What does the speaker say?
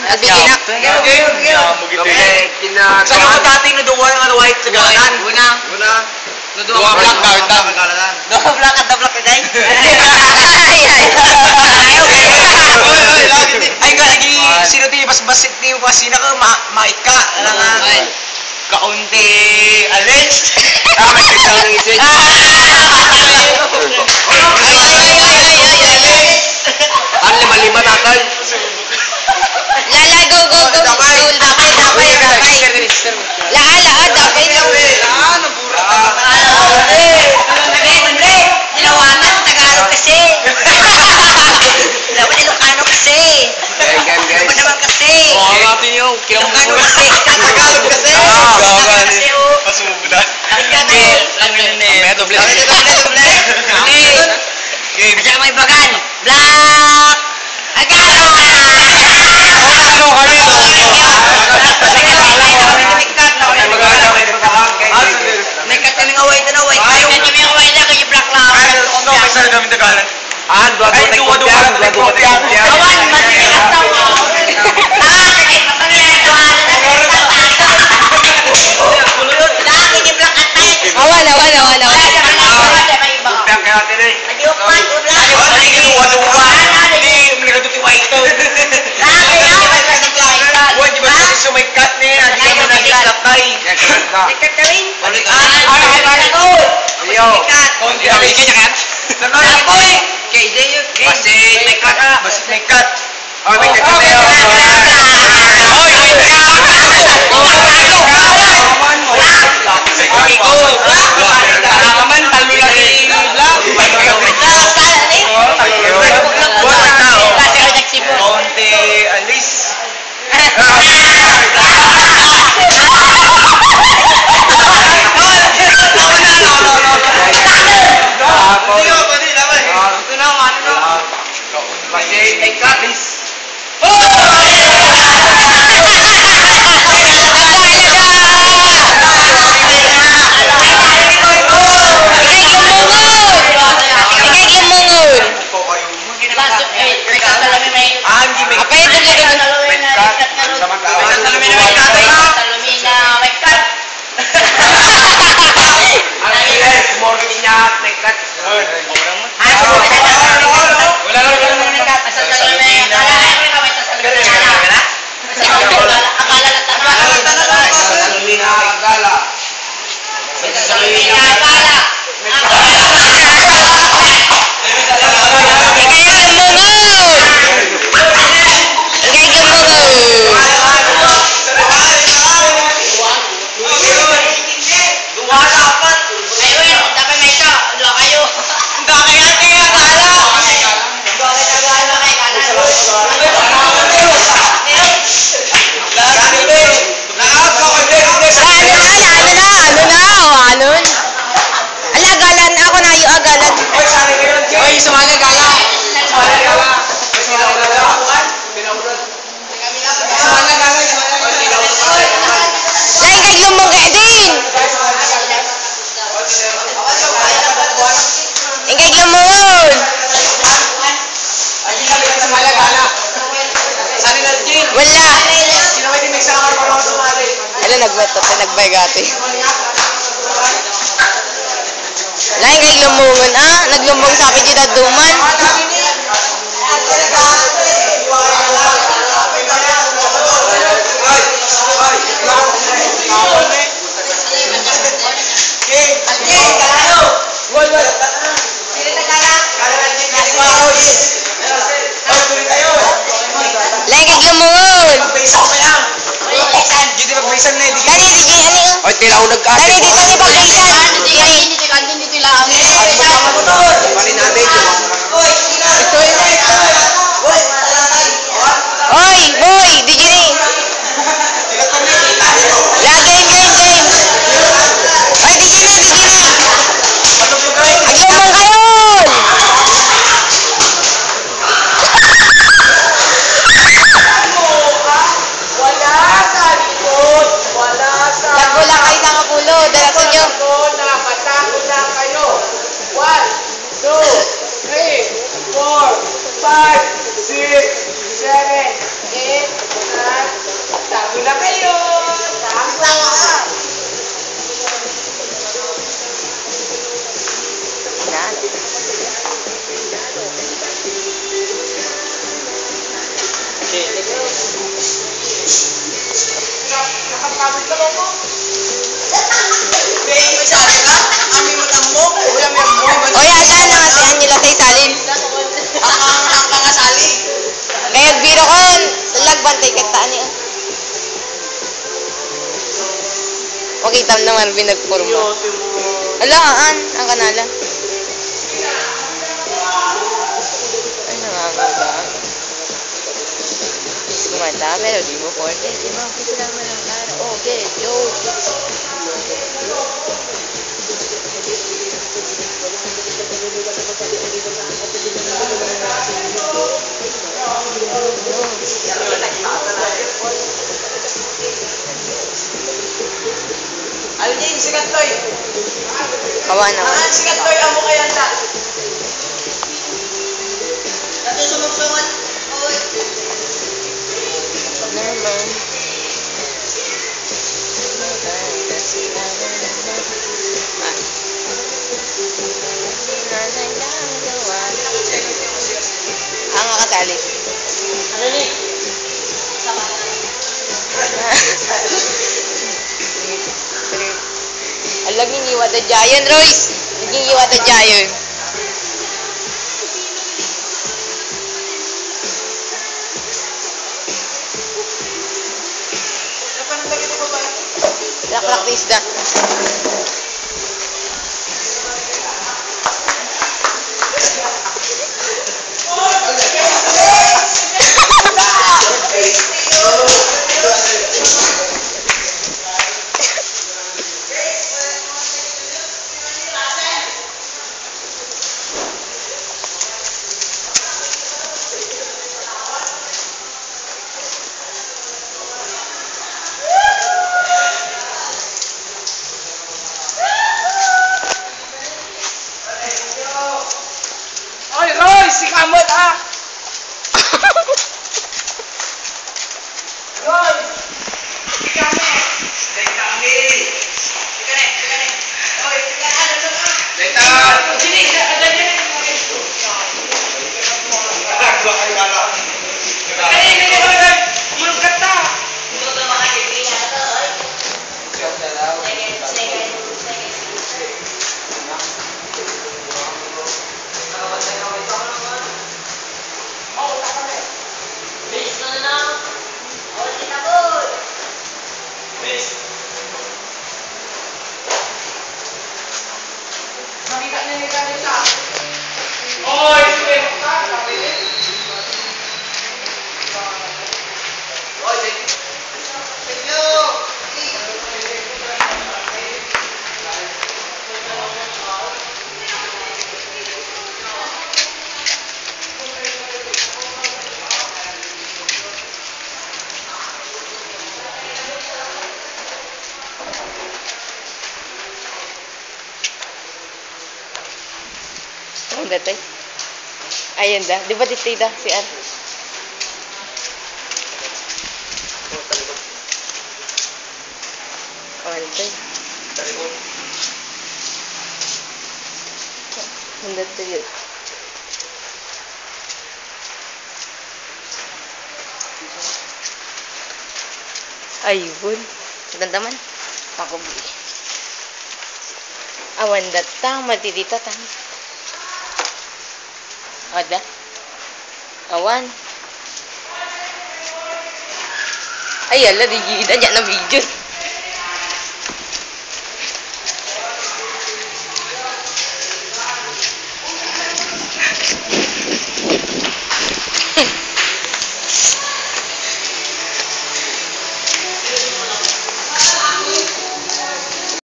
Alvin. Alvin Ginak. Saan ako dati naduwa ng white sa galanan? Una. Naduwa black na galanan. Naduwa black at black na day. Ay nga, lagi sino ti basbasit ni Wasina ka, mait ka. Kaunti alis. May kisang ng isip. Ang lima-lima tatay. Lala, go. Dapay. Laa, dapay. Nabura ka. Tinawanan, Tagalog kasi. Dapat Ilocano kasi. Dapat naman kasi. Natin yung Ilocano kasi. Tagalog kasi. Kasi o. Masumubudan. Doble. Kasi may bagan. Black. Agara. Ano kami to? May cut kami ng away na white. May cut kami ng away na kaya black lang. Ano may sana kami Tagalog? Dua yan. Awan, matigas na tao. Nagbaygati. Lain kay lumungan naglumbong sa akin dito duman. Lain kay lumungan. Ay, tila ako nag-ate. Dali, dito ni Pagkaisan. Dito lang. Mali natin. Oy, boy, di gini. Lagi game. Oy, di gini. Aglumong kayo. Lago lang kayo ng kapulo. Dalaksin nyo. Nakatakot na kayo. 1, 2, 3, 4, 5, 6, 7, 8, Wala kayo! Tama! Nakapagod ka mo? May masyari ka? Kami matambok? Wala may mo? O yan, saan na kasi nila tayo salin? Ang pangasali. Ngayon, biro ko, lagbantay kataan niya. Pakita mo naman, binagpurma. Alaan, ang kanala. Ay, nangangaga. Gumanda, pero di mo forte. Di mo, kasi naman ang cara. Oh, get, yo. Alvin, sikat toy. Kawa naman. Sikat toy, amo kayan na. Dati sumagsungat. Oy. Naman. Ang kasali. Ano ni? Alam yung iwa the giant, Royce. Naging iwa the giant. Napanatag ito ba ba? Laklak na isda. Oy, Roy, si Kamot ah. Roy, si Kamot. Stay kami! Oy, ano to? Letan! Sini, ada dia. Agwa kayo bala. Ay, yung kata. Nakita niya ni Kanita. Oy, sige. Oy, thank you. Ang datay. Ayan da. Di ba ditay da si Ar? Ang datay. Ang datay yun. Ayun. Ganda man. Pakubi. Awan datang matitita tang. Ada. Awan. Ay, ala, di gida. Diyan na video.